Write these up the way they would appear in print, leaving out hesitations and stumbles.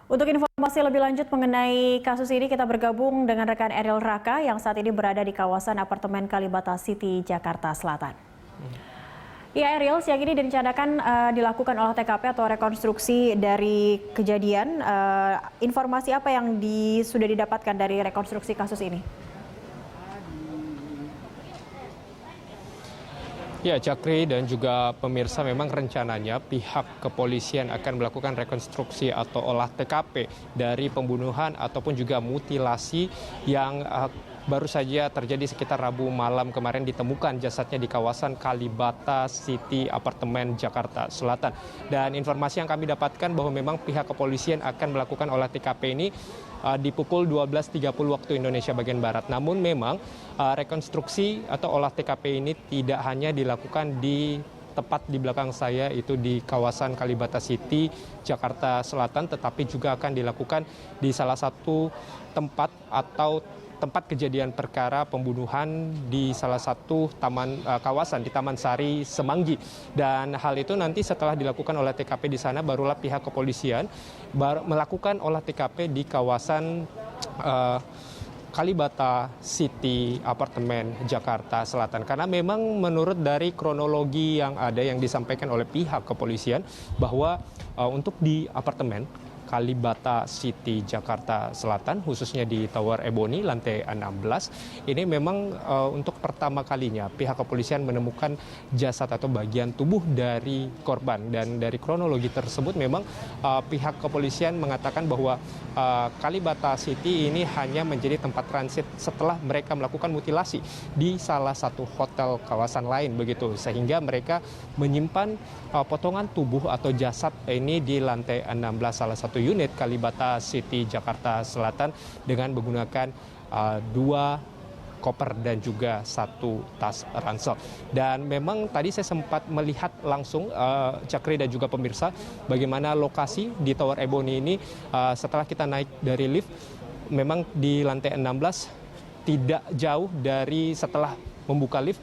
Untuk informasi lebih lanjut mengenai kasus ini, kita bergabung dengan rekan Eril Raka yang saat ini berada di kawasan apartemen Kalibata City, Jakarta Selatan. Ya Eril, siang ini direncanakan dilakukan olah TKP atau rekonstruksi dari kejadian. Informasi apa yang sudah didapatkan dari rekonstruksi kasus ini? Ya, Cakri dan juga pemirsa, memang rencananya pihak kepolisian akan melakukan rekonstruksi atau olah TKP dari pembunuhan ataupun juga mutilasi yang baru saja terjadi sekitar Rabu malam kemarin, ditemukan jasadnya di kawasan Kalibata City Apartemen Jakarta Selatan. Dan informasi yang kami dapatkan bahwa memang pihak kepolisian akan melakukan olah TKP ini di pukul 12.30 waktu Indonesia bagian Barat. Namun memang rekonstruksi atau olah TKP ini tidak hanya dilakukan di tepat di belakang saya, itu di kawasan Kalibata City, Jakarta Selatan, tetapi juga akan dilakukan di salah satu tempat atau tempat kejadian perkara pembunuhan di salah satu kawasan di Taman Sari, Semanggi. Dan hal itu nanti setelah dilakukan oleh TKP di sana, barulah pihak kepolisian melakukan olah TKP di kawasan Kalibata City Apartemen Jakarta Selatan. Karena memang menurut dari kronologi yang ada yang disampaikan oleh pihak kepolisian bahwa untuk di apartemen Kalibata City Jakarta Selatan, khususnya di Tower Ebony lantai 16, ini memang untuk pertama kalinya pihak kepolisian menemukan jasad atau bagian tubuh dari korban. Dan dari kronologi tersebut memang pihak kepolisian mengatakan bahwa Kalibata City ini hanya menjadi tempat transit setelah mereka melakukan mutilasi di salah satu hotel kawasan lain begitu, sehingga mereka menyimpan potongan tubuh atau jasad ini di lantai 16 salah satu unit Kalibata City Jakarta Selatan dengan menggunakan 2 koper dan juga 1 tas ransel. Dan memang tadi saya sempat melihat langsung, Cakri dan juga pemirsa, bagaimana lokasi di Tower Ebony ini setelah kita naik dari lift. Memang di lantai 16 tidak jauh dari setelah membuka lift,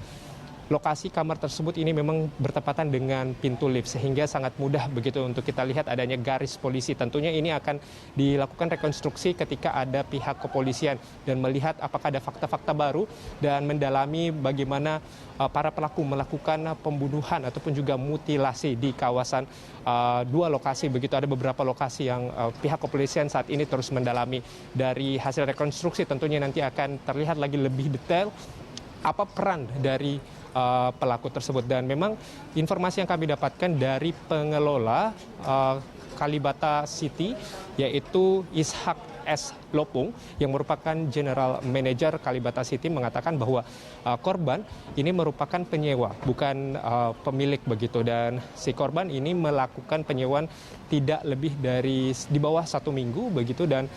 lokasi kamar tersebut ini memang bertepatan dengan pintu lift, sehingga sangat mudah begitu untuk kita lihat adanya garis polisi. Tentunya ini akan dilakukan rekonstruksi ketika ada pihak kepolisian dan melihat apakah ada fakta-fakta baru dan mendalami bagaimana para pelaku melakukan pembunuhan ataupun juga mutilasi di kawasan 2 lokasi begitu. Ada beberapa lokasi yang pihak kepolisian saat ini terus mendalami. Dari hasil rekonstruksi tentunya nanti akan terlihat lagi lebih detail apa peran dari pelaku tersebut. Dan memang informasi yang kami dapatkan dari pengelola Kalibata City, yaitu Ishak S. Lopung, yang merupakan General Manager Kalibata City, mengatakan bahwa korban ini merupakan penyewa, bukan pemilik begitu. Dan si korban ini melakukan penyewaan tidak lebih dari di bawah 1 minggu begitu. Dan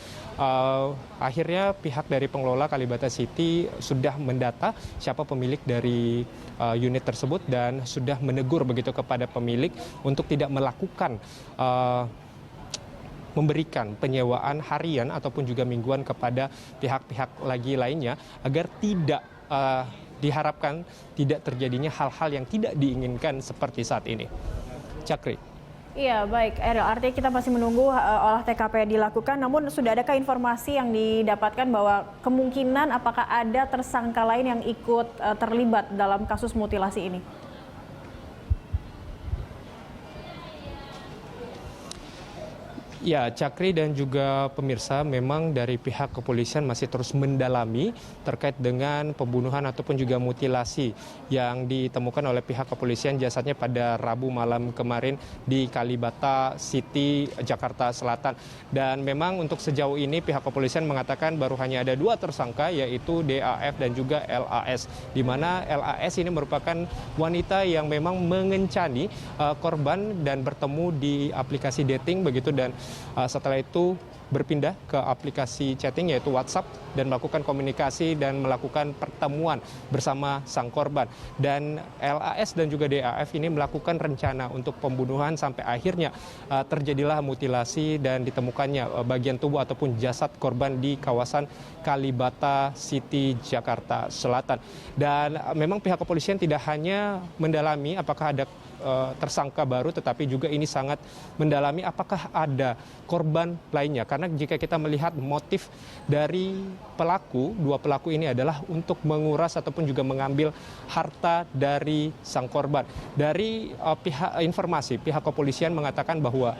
akhirnya pihak dari pengelola Kalibata City sudah mendata siapa pemilik dari unit tersebut dan sudah menegur begitu kepada pemilik untuk tidak melakukan memberikan penyewaan harian ataupun juga mingguan kepada pihak-pihak lagi lainnya, agar tidak diharapkan tidak terjadinya hal-hal yang tidak diinginkan seperti saat ini. Cakri. Iya, baik Eril, artinya kita masih menunggu olah TKP dilakukan, namun sudah adakah informasi yang didapatkan bahwa kemungkinan apakah ada tersangka lain yang ikut terlibat dalam kasus mutilasi ini? Ya, Cakri dan juga pemirsa, memang dari pihak kepolisian masih terus mendalami terkait dengan pembunuhan ataupun juga mutilasi yang ditemukan oleh pihak kepolisian jasadnya pada Rabu malam kemarin di Kalibata City, Jakarta Selatan. Dan memang untuk sejauh ini pihak kepolisian mengatakan baru hanya ada 2 tersangka, yaitu DAF dan juga LAS, di mana LAS ini merupakan wanita yang memang mengencani korban dan bertemu di aplikasi dating begitu, dan setelah itu berpindah ke aplikasi chatting yaitu WhatsApp dan melakukan komunikasi dan melakukan pertemuan bersama sang korban. Dan LAS dan juga DAF ini melakukan rencana untuk pembunuhan sampai akhirnya terjadilah mutilasi dan ditemukannya bagian tubuh ataupun jasad korban di kawasan Kalibata City, Jakarta Selatan. Dan memang pihak kepolisian tidak hanya mendalami apakah ada tersangka baru, tetapi juga ini sangat mendalami apakah ada korban lainnya. Karena jika kita melihat motif dari dua pelaku ini adalah untuk menguras ataupun juga mengambil harta dari sang korban. Dari pihak kepolisian mengatakan bahwa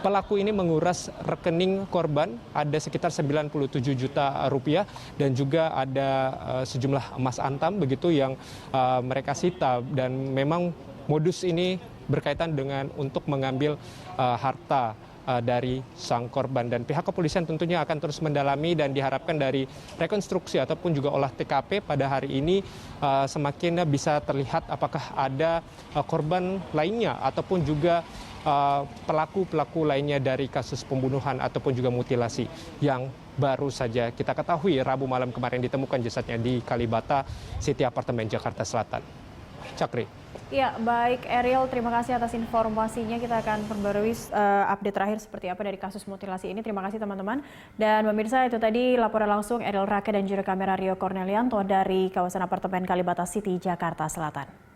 pelaku ini menguras rekening korban ada sekitar 97 juta rupiah dan juga ada sejumlah emas antam begitu yang mereka sita, dan memang modus ini berkaitan dengan untuk mengambil harta dari sang korban, dan pihak kepolisian tentunya akan terus mendalami dan diharapkan dari rekonstruksi ataupun juga olah TKP pada hari ini semakin bisa terlihat apakah ada korban lainnya ataupun juga pelaku-pelaku lainnya dari kasus pembunuhan ataupun juga mutilasi yang baru saja kita ketahui Rabu malam kemarin ditemukan jasadnya di Kalibata City Apartemen Jakarta Selatan. Cakri. Ya, baik Ariel, terima kasih atas informasinya. Kita akan perbarui update terakhir seperti apa dari kasus mutilasi ini. Terima kasih teman-teman. Dan pemirsa, itu tadi laporan langsung Ariel Raka dan juru kamera Rio Cornelianto dari kawasan apartemen Kalibata City, Jakarta Selatan.